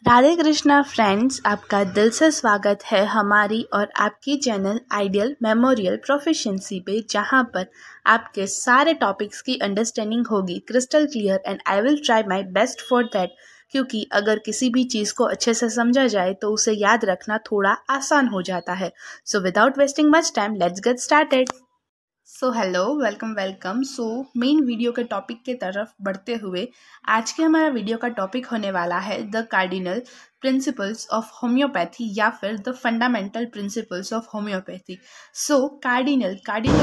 Radhe Krishna friends, आपका दिल से स्वागत है हमारी और आपकी चैनल आइडियल मेमोरियल प्रोफिशिएंसी पे, जहां पर आपके सारे टॉपिक्स की अंडरस्टैंडिंग होगी crystal clear and I will try my best for that. क्योंकि अगर किसी भी चीज़ को अच्छे से समझा जाए तो उसे याद रखना थोड़ा आसान हो जाता है। So without wasting much time, let's get started. So hello, welcome. So main video के टॉपिक के तरफ बढ़ते हुए आज के हमारा वीडियो का टॉपिक होने वाला है the cardinal principles of homeopathy या फिर the fundamental principles of homeopathy. So cardinal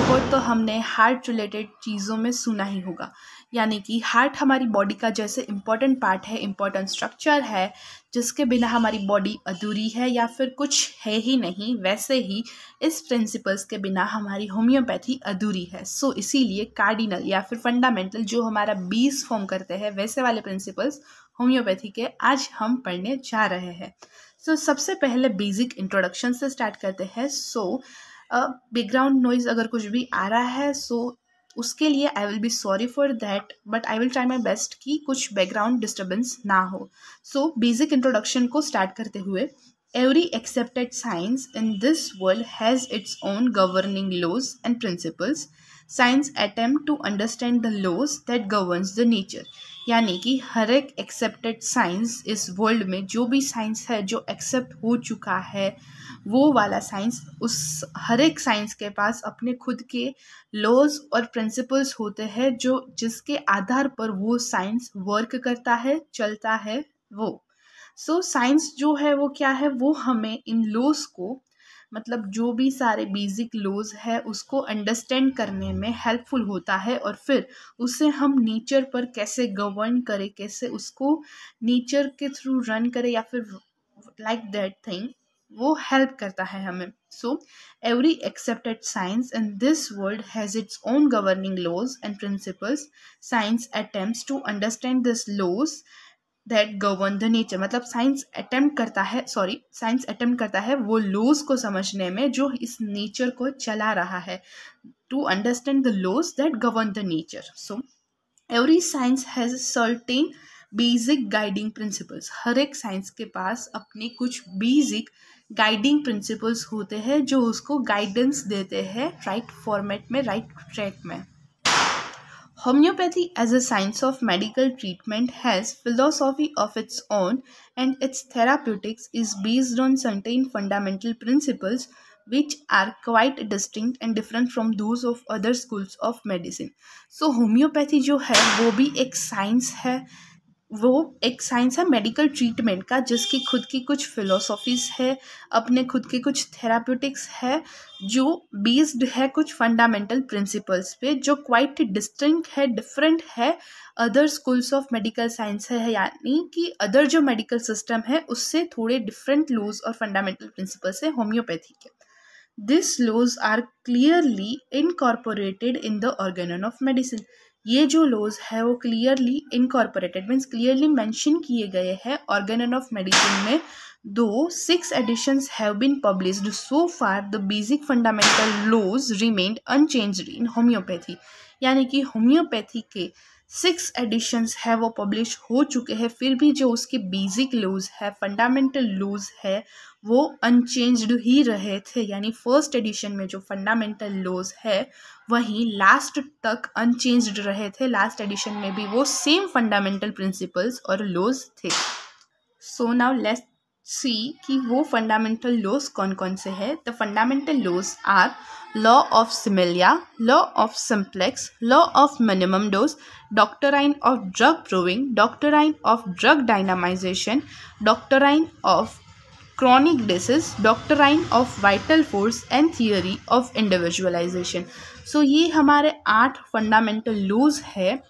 word तो हमने हार्ट रिलेटेड चीज़ों में सुना ही होगा, यानी कि हार्ट हमारी बॉडी का जैसे इम्पोर्टेंट पार्ट है, इम्पोर्टेंट स्ट्रक्चर है, जिसके बिना हमारी बॉडी अधूरी है या फिर कुछ है ही नहीं, वैसे ही इस प्रिंसिपल्स के बिना हमारी होम्योपैथी अधूरी है। सो इसीलिए कार्डिनल या फिर फंडामेंटल जो हमारा बेस फॉर्म करते हैं, वैसे वाले प्रिंसिपल्स होम्योपैथी के आज हम पढ़ने जा रहे हैं। सो सबसे पहले बेसिक इंट्रोडक्शन से स्टार्ट करते हैं। सो बैकग्राउंड नॉइज अगर कुछ भी आ रहा है उसके लिए I will be sorry for that, but I will try my best कि कुछ बैकग्राउंड डिस्टर्बेंस ना हो। सो बेसिक इंट्रोडक्शन को स्टार्ट करते हुए, every accepted science in this world has its own governing laws and principles. Science attempt to understand the laws that governs the nature. यानी कि हर एक एक्सेप्टेड साइंस इस world में, जो भी साइंस है जो एक्सेप्ट हो चुका है, वो वाला साइंस, उस हर एक साइंस के पास अपने खुद के लॉज और प्रिंसिपल्स होते हैं जो जिसके आधार पर वो साइंस वर्क करता है, चलता है वो। सो साइंस जो है वो क्या है, वो हमें इन लॉज को, मतलब जो भी सारे बेसिक लॉज है उसको अंडरस्टैंड करने में हेल्पफुल होता है, और फिर उसे हम नेचर पर कैसे गवर्न करें, कैसे उसको नेचर के थ्रू रन करें या फिर लाइक दैट थिंग, वो हेल्प करता है हमें। So every accepted science in this world has its own governing laws and principles. Science attempts to understand this laws that govern the nature. मतलब science attempt करता है वो लॉज को समझने में जो इस नेचर को चला रहा है, to understand the laws that govern the nature. So every science has certain basic guiding principles. हर एक साइंस के पास अपने कुछ बेसिक गाइडिंग प्रिंसिपल्स होते हैं जो उसको गाइडेंस देते हैं राइट फॉर्मेट में, राइट ट्रैक में। Homeopathy as a science of medical treatment has philosophy of its own, and its therapeutics is based on certain fundamental principles which are quite distinct and different from those of other schools of medicine. So homeopathy जो है वो भी एक science है, वो एक science है medical treatment का, जिसकी खुद की कुछ फिलोसॉफीज है, अपने खुद के कुछ थेराप्यूटिक्स है जो बेस्ड है कुछ फंडामेंटल प्रिंसिपल्स पे, जो क्वाइट डिस्टिंक्ट है, डिफरेंट है other schools of medical science है, यानी कि अदर जो मेडिकल सिस्टम है उससे थोड़े डिफरेंट लॉज और फंडामेंटल प्रिंसिपल्स है होम्योपैथी के। This laws are clearly incorporated in the Organon of medicine. ये जो लॉज है वो clearly incorporated means clearly mention किए गए हैं ऑर्गेनन ऑफ मेडिसिन में। दो 6 editions have been published so far, the basic fundamental laws remained unchanged in homeopathy। यानी कि होम्योपैथी के 6 editions है वो पब्लिश हो चुके हैं, फिर भी जो उसके बेसिक लॉज है, फंडामेंटल लॉज है, वो अनचेंज्ड ही रहे थे। यानी फर्स्ट एडिशन में जो फंडामेंटल लॉज है वहीं लास्ट तक अनचेंज्ड रहे थे, लास्ट एडिशन में भी वो सेम फंडामेंटल प्रिंसिपल्स और लॉज थे। सो नाउ लेट्स सी कि वो फंडामेंटल लॉज कौन कौन से हैं। The fundamental laws are law of similia, law of simplex, law of minimum dose, doctrine of drug proving, doctrine of drug dynamisation, doctrine of chronic disease, doctrine of vital force and theory of individualization। सो ये हमारे 8 fundamental laws है।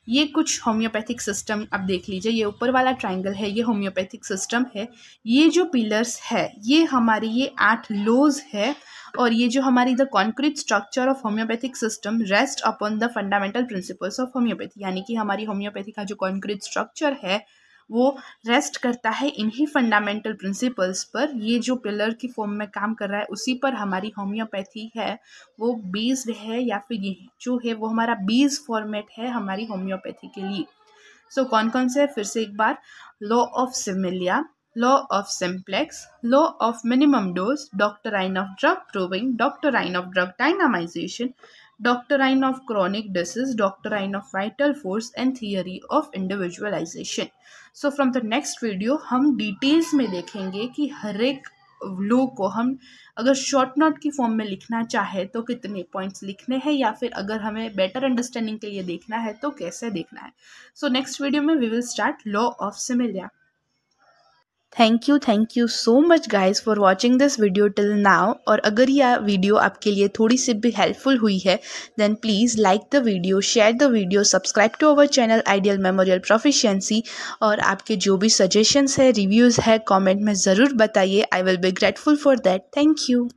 ये कुछ homeopathic system आप देख लीजिए, ये ऊपर वाला ट्राइंगल है, ये होम्योपैथिक सिस्टम है, ये जो पिलर्स है ये हमारी ये 8 लॉज है, और ये जो हमारी the concrete structure of homeopathic system rest upon the fundamental principles of homeopathy. यानी कि हमारी होम्योपैथी का जो कॉन्क्रीट स्ट्रक्चर है वो रेस्ट करता है इन्हीं फंडामेंटल प्रिंसिपल्स पर। ये जो पिलर की फॉर्म में काम कर रहा है उसी पर हमारी होम्योपैथी है वो बेस्ड है, या फिर ये जो है वो हमारा बेस फॉर्मेट है हमारी होम्योपैथी के लिए। सो कौन कौन से, फिर से एक बार, law of similia, law of simplex, law of minimum dose, doctrine of drug proving, doctrine of drug dynamization, doctrine of chronic disease, doctrine of vital force and theory of individualization. So from the next video हम details में देखेंगे कि हर एक law को हम अगर short note की form में लिखना चाहे तो कितने पॉइंट्स लिखने हैं, या फिर अगर हमें बेटर अंडरस्टैंडिंग के लिए देखना है तो कैसे देखना है. सो नेक्स्ट वीडियो में we will start law of similia. Thank you so much guys for watching this video till now. और अगर यह वीडियो आपके लिए थोड़ी सी भी हेल्पफुल हुई है then please like the video, share the video, subscribe to our channel Ideal Memorial Proficiency. और आपके जो भी सजेशंस है, रिव्यूज़ है, कमेंट में ज़रूर बताइए. I will be grateful for that. Thank you.